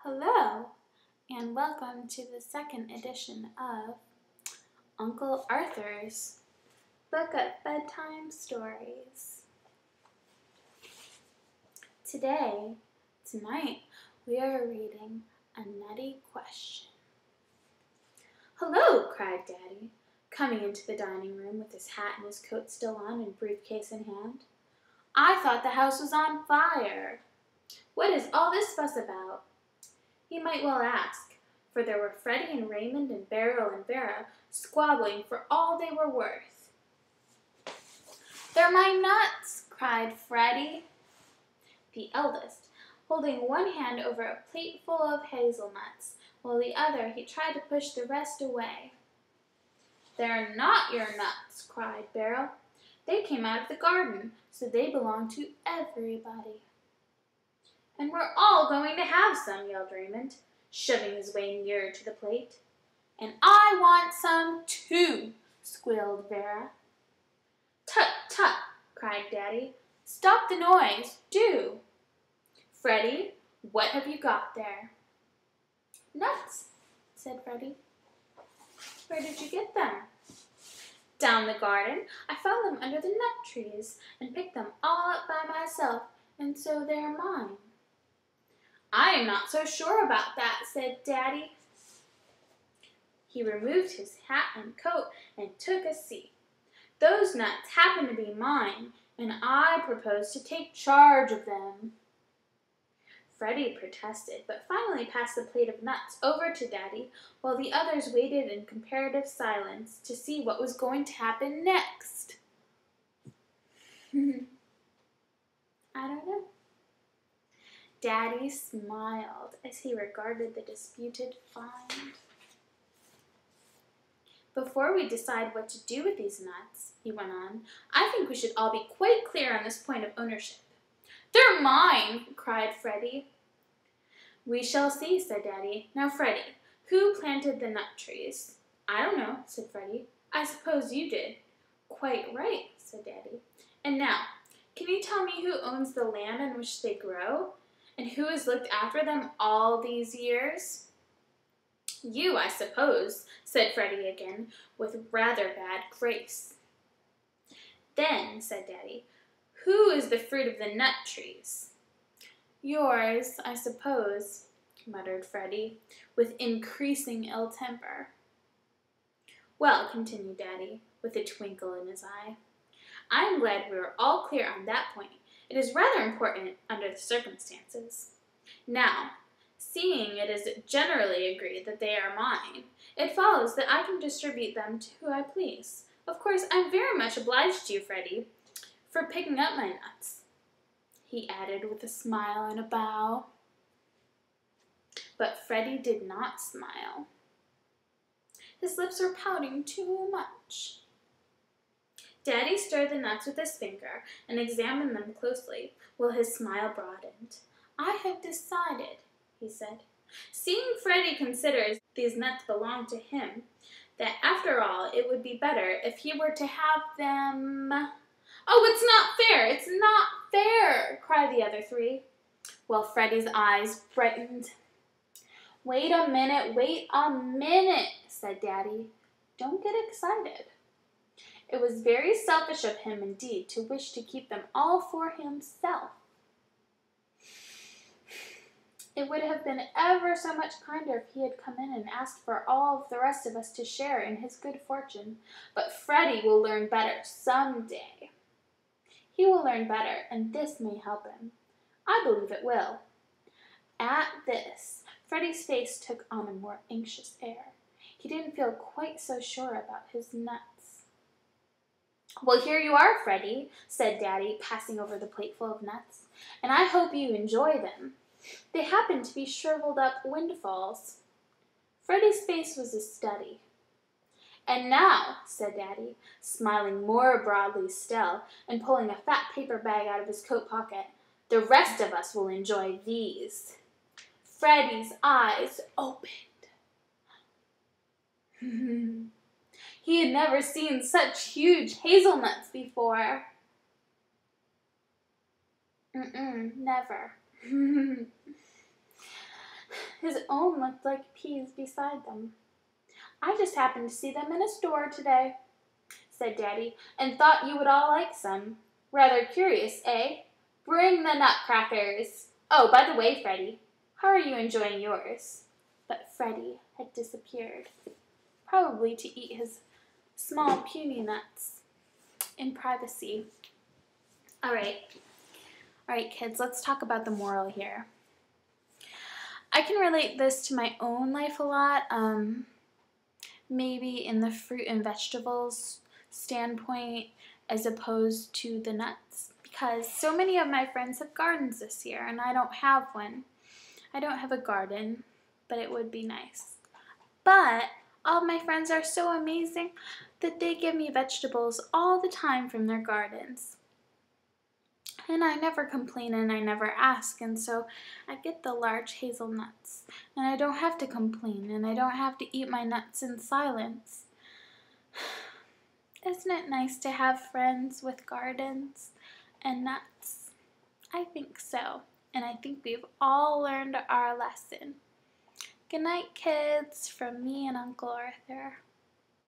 Hello, and welcome to the second edition of Uncle Arthur's Book of Bedtime Stories. Tonight, we are reading A Nutty Question. "Hello," cried Daddy, coming into the dining room with his hat and his coat still on and briefcase in hand. "I thought the house was on fire. What is all this fuss about?" He might well ask, for there were Freddie and Raymond and Beryl and Vera squabbling for all they were worth. "They're my nuts!" cried Freddie, the eldest, holding one hand over a plate full of hazelnuts, while the other he tried to push the rest away. "They're not your nuts!" cried Beryl. "They came out of the garden, so they belong to everybody." "And we're all going to have some," yelled Raymond, shoving his way nearer to the plate. "And I want some too," squealed Vera. "Tut, tut," cried Daddy. "Stop the noise, do. Freddie, what have you got there?" "Nuts," said Freddie. "Where did you get them?" "Down the garden. I found them under the nut trees and picked them all up by myself, and so they're mine." "I am not so sure about that," said Daddy. He removed his hat and coat and took a seat. "Those nuts happen to be mine, and I propose to take charge of them." Freddie protested, but finally passed the plate of nuts over to Daddy, while the others waited in comparative silence to see what was going to happen next. I don't know. Daddy smiled as he regarded the disputed find. "Before we decide what to do with these nuts," he went on, "I think we should all be quite clear on this point of ownership." "They're mine!" cried Freddie. "We shall see," said Daddy. "Now, Freddie, who planted the nut trees?" "I don't know," said Freddie. "I suppose you did." "Quite right," said Daddy. "And now, can you tell me who owns the land on which they grow? And who has looked after them all these years?" "You, I suppose," said Freddie again, with rather bad grace. "Then," said Daddy, "who is the fruit of the nut trees?" "Yours, I suppose," muttered Freddie, with increasing ill temper. "Well," continued Daddy, with a twinkle in his eye, "I am glad we are all clear on that point. It is rather important under the circumstances. Now, seeing it is generally agreed that they are mine, it follows that I can distribute them to who I please. Of course, I'm very much obliged to you, Freddie, for picking up my nuts," he added with a smile and a bow. But Freddie did not smile. His lips were pouting too much. Daddy stirred the nuts with his finger and examined them closely, while his smile broadened. "I have decided," he said, "seeing Freddie considers these nuts belong to him, that after all it would be better if he were to have them—" "Oh, it's not fair! It's not fair!" cried the other three, while Freddie's eyes brightened. Wait a minute," said Daddy. "Don't get excited. It was very selfish of him indeed to wish to keep them all for himself. It would have been ever so much kinder if he had come in and asked for all of the rest of us to share in his good fortune. But Freddie will learn better some day. He will learn better, and this may help him. I believe it will." At this, Freddie's face took on a more anxious air. He didn't feel quite so sure about his nuts. "Well, here you are, Freddie," said Daddy, passing over the plateful of nuts, "and I hope you enjoy them. They happen to be shriveled up windfalls." Freddie's face was a study. "And now," said Daddy, smiling more broadly still, and pulling a fat paper bag out of his coat pocket, "the rest of us will enjoy these." Freddie's eyes opened. He had never seen such huge hazelnuts before. Never. His own looked like peas beside them. "I just happened to see them in a store today," said Daddy, "and thought you would all like some. Rather curious, eh? Bring the nutcrackers. Oh, by the way, Freddie, how are you enjoying yours?" But Freddie had disappeared, probably to eat his small puny nuts in privacy. All right, kids, let's talk about the moral here. I can relate this to my own life a lot, maybe in the fruit and vegetables standpoint as opposed to the nuts, because so many of my friends have gardens this year and I don't have one. I don't have a garden, but it would be nice. But all of my friends are so amazing that they give me vegetables all the time from their gardens. And I never complain and I never ask, and so I get the large hazelnuts. And I don't have to complain, and I don't have to eat my nuts in silence. Isn't it nice to have friends with gardens and nuts? I think so, and I think we've all learned our lesson. Good night, kids, from me and Uncle Arthur.